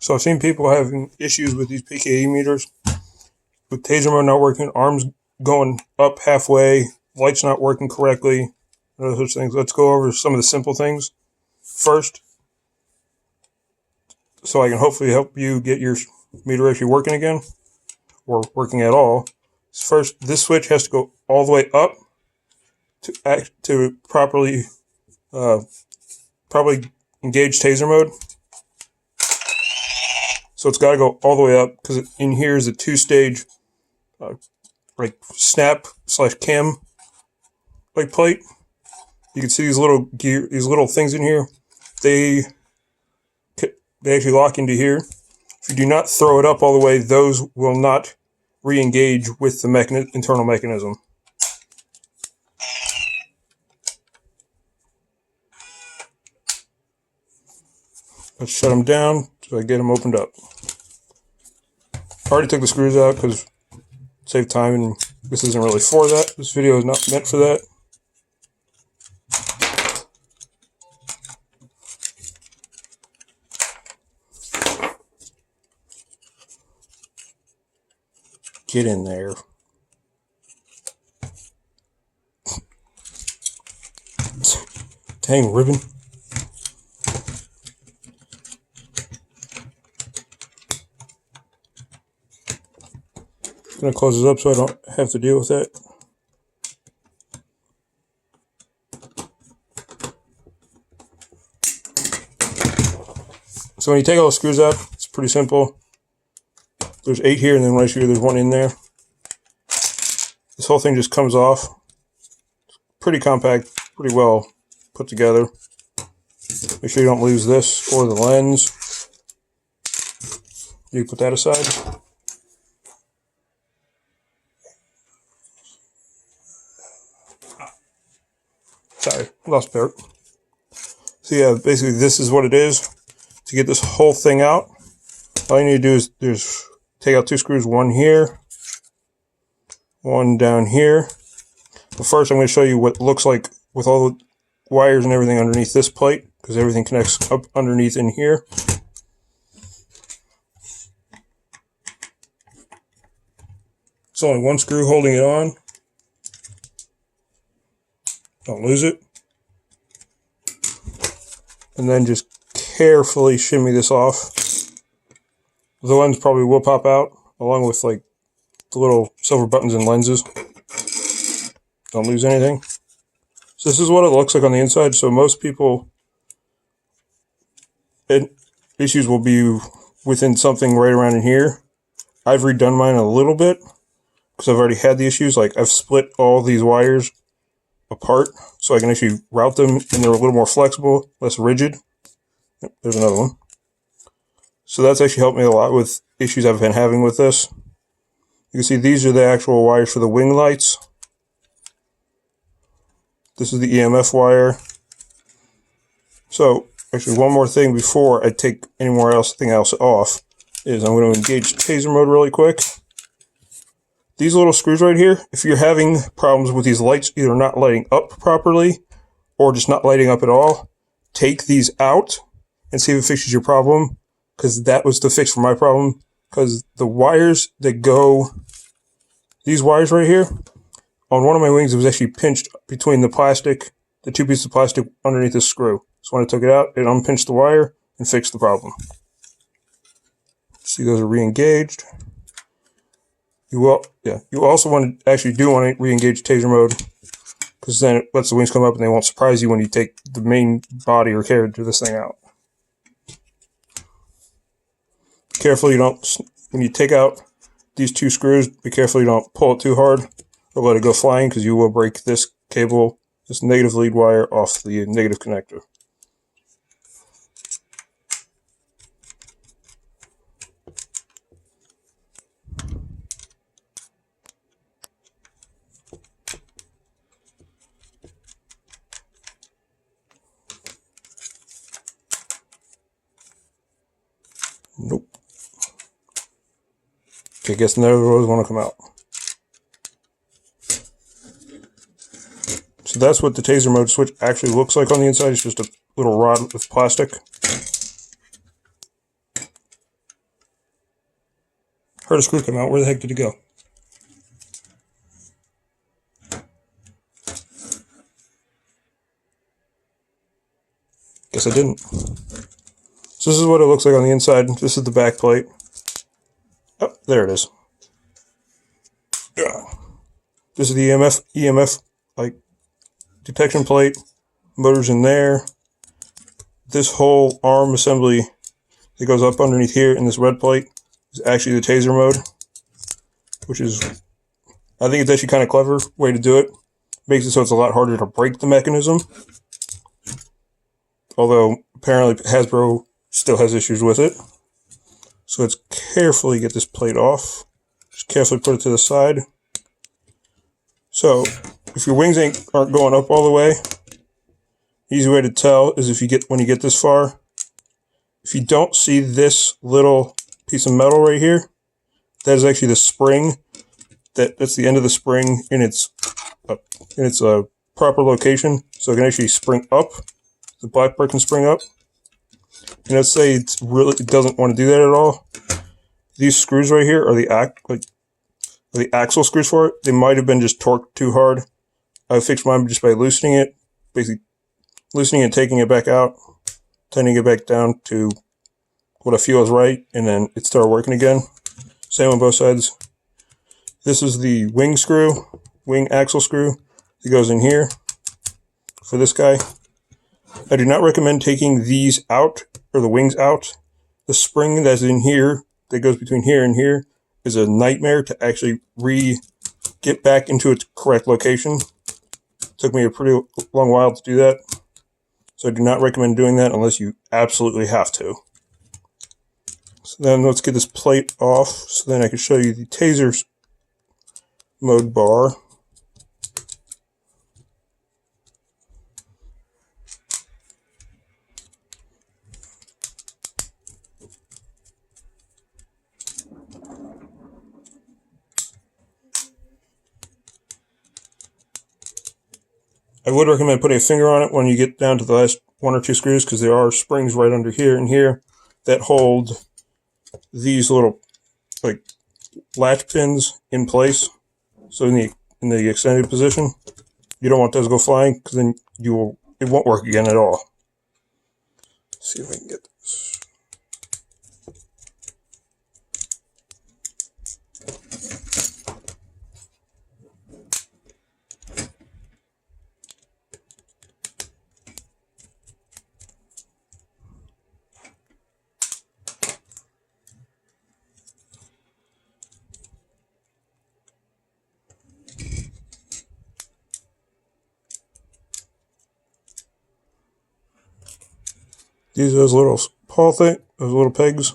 So I've seen people having issues with these PKE meters, with taser mode not working, arms going up halfway, lights not working correctly, and those things. Let's go over some of the simple things first, so I can hopefully help you get your meter actually working again, or working at all. First, this switch has to go all the way up to properly engage taser mode. So it's got to go all the way up, because in here is a two-stage like snap / cam like plate. You can see these little things in here. They actually lock into here. If you do not throw it up all the way, those will not re-engage with the internal mechanism. Let's shut them down so I get them opened up. I already took the screws out because save time, and this isn't really for that. This video is not meant for that. Get in there. Dang ribbon. I'm going to close this up so I don't have to deal with that. So when you take all the screws out, it's pretty simple. There's 8 here, and then right here there's 1 in there. This whole thing just comes off. Pretty compact, pretty well put together. Make sure you don't lose this or the lens. You can put that aside. Sorry, lost part. So yeah, basically this is what it is. To get this whole thing out, all you need to do is take out 2 screws, 1 here, 1 down here. But first I'm going to show you what it looks like with all the wires and everything underneath this plate, because everything connects up underneath in here. It's only 1 screw holding it on. Don't lose it. And then just carefully shimmy this off. The lens probably will pop out, along with like the little silver buttons and lenses. Don't lose anything. So this is what it looks like on the inside. So most people, issues will be within something right around in here. I've redone mine a little bit because I've already had the issues. Like I've split all these wires apart so I can actually route them, and they're a little more flexible, less rigid. Yep, there's another one. So that's actually helped me a lot with issues I've been having with this. You can see these are the actual wires for the wing lights. This is the EMF wire. So actually one more thing before I take anything else off is I'm going to engage taser mode really quick. These little screws right here, if you're having problems with these lights either not lighting up properly or just not lighting up at all, take these out and see if it fixes your problem, because that was the fix for my problem. Because the wires that go, these wires right here, on one of my wings, it was actually pinched between the plastic, the 2 pieces of plastic underneath the screw. So when I took it out, it unpinched the wire and fixed the problem. See, those are re-engaged. You also want to re-engage taser mode, because then it lets the wings come up and they won't surprise you when you take the main body or carriage of this thing out. Careful you don't, when you take out these 2 screws, be careful you don't pull it too hard or let it go flying, because you will break this cable, this negative lead wire, off the negative connector. Nope. Okay, guess none of those want to come out. So that's what the taser mode switch actually looks like on the inside. It's just a little rod with plastic. Heard a screw come out. Where the heck did it go? Guess I didn't. So this is what it looks like on the inside. This is the back plate. Oh, there it is. This is the EMF like detection plate. Motor's in there. This whole arm assembly that goes up underneath here in this red plate is actually the taser mode, which is, I think it's actually kind of clever way to do it. Makes it so it's a lot harder to break the mechanism. Although apparently Hasbro still has issues with it. So let's carefully get this plate off. Just carefully put it to the side. So if your wings aren't going up all the way, easy way to tell is if you get, when you get this far, if you don't see this little piece of metal right here, that is actually the spring. That's the end of the spring in its proper location, so it can actually spring up. The black part can spring up. And let's say it doesn't want to do that at all. These screws right here are the axle screws for it. They might have been just torqued too hard. I fixed mine just by loosening it, basically loosening and taking it back out, tightening it back down to what I feel is right, and then it started working again. Same on both sides. This is the wing screw, wing axle screw that goes in here for this guy. I do not recommend taking these out, or the wings out. The spring that's in here, that goes between here and here, is a nightmare to actually get back into its correct location. It took me a pretty long while to do that. So I do not recommend doing that unless you absolutely have to. So then let's get this plate off, so then I can show you the taser's mode bar. I would recommend putting a finger on it when you get down to the last one or two screws, because there are springs right under here and here that hold these little like latch pins in place. So in the extended position, you don't want those to go flying, because then it won't work again at all. Let's see if I can get this. These are those little those little pegs.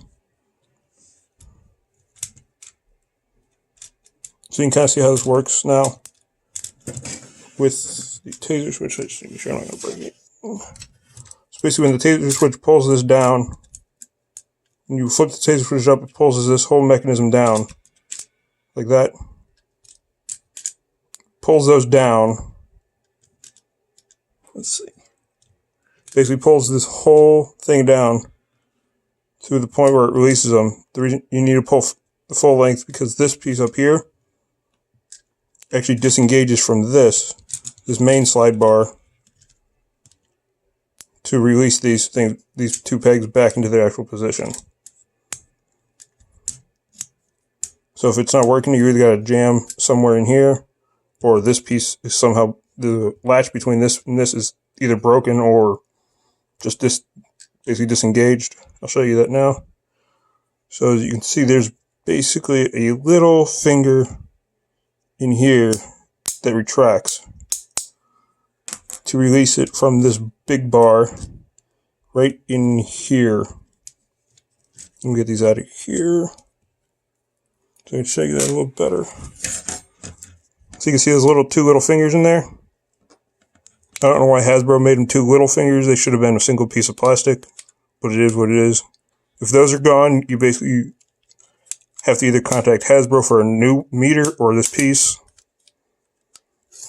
So you can kind of see how this works now with the taser switch. Let's make sure I'm not going to break it. So basically, when the taser switch pulls this down, when you flip the taser switch up, it pulls this whole mechanism down like that. Pulls those down. Let's see. Basically pulls this whole thing down to the point where it releases them. The reason you need to pull the full length, because this piece up here actually disengages from this main slide bar to release these two pegs back into their actual position. So if it's not working, you either got to jam somewhere in here, or this piece is somehow, the latch between this and this is either broken or just basically disengaged. I'll show you that now. So as you can see, there's basically a little finger in here that retracts to release it from this big bar right in here. Let me get these out of here so I can show you that a little better. So you can see those two little fingers in there. I don't know why Hasbro made them two little fingers. They should have been a single piece of plastic, but it is what it is. If those are gone, you basically have to either contact Hasbro for a new meter or this piece,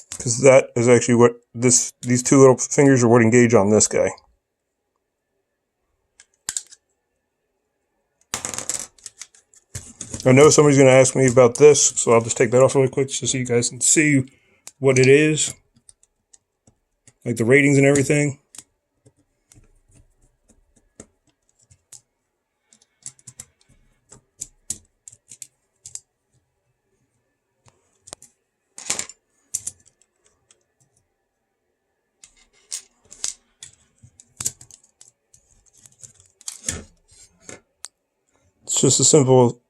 because that is actually what these two little fingers are what engage on this guy. I know somebody's going to ask me about this, so I'll just take that off really quick just so you guys can see what it is, like the ratings and everything. It's just a simple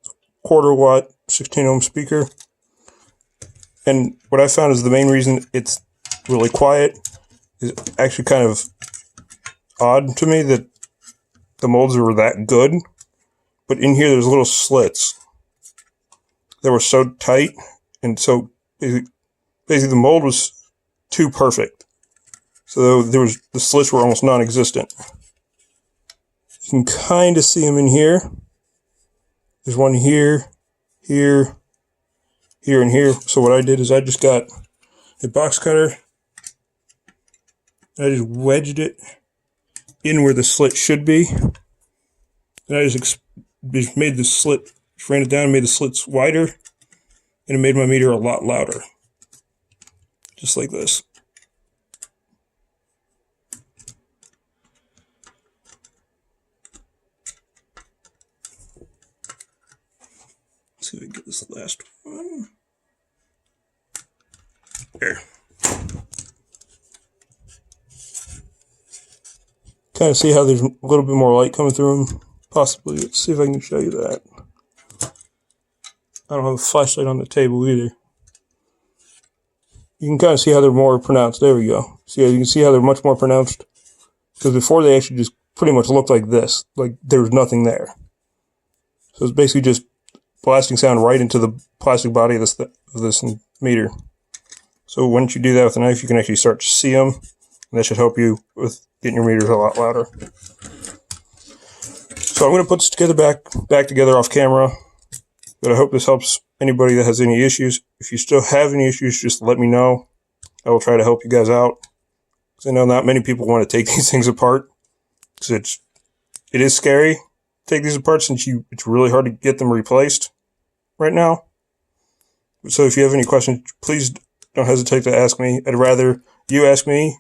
1/4 watt 16 ohm speaker. And what I found is the main reason it's really quiet is actually kind of odd to me that the molds were that good. But in here there's little slits that were so tight, and so basically the mold was too perfect. So the slits were almost non-existent. You can kind of see them in here. There's one here, here, here, and here. So what I did is I just got a box cutter, and I just wedged it in where the slit should be. And I just made the slit, just ran it down and made the slits wider, and it made my meter a lot louder. Just like this. Let's see if we can get this last one. There. Kind of see how there's a little bit more light coming through them, possibly. Let's see if I can show you that. I don't have a flashlight on the table either. You can kind of see how they're more pronounced. There we go. See, you can see how they're much more pronounced. Because before they actually just pretty much looked like this. Like there was nothing there. So it's basically just blasting sound right into the plastic body of this meter. So once you do that with a knife, you can actually start to see them. And that should help you with getting your meters a lot louder. So I'm going to put this together back together off camera. But I hope this helps anybody that has any issues. If you still have any issues, just let me know. I will try to help you guys out. Because I know not many people want to take these things apart. Because it is scary to take these apart since it's really hard to get them replaced right now. So if you have any questions, please don't hesitate to ask me. I'd rather you ask me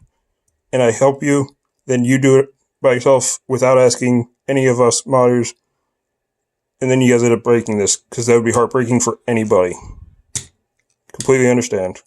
and I help you than you do it by yourself without asking any of us modders. And then you guys end up breaking this, because that would be heartbreaking for anybody. Completely understand.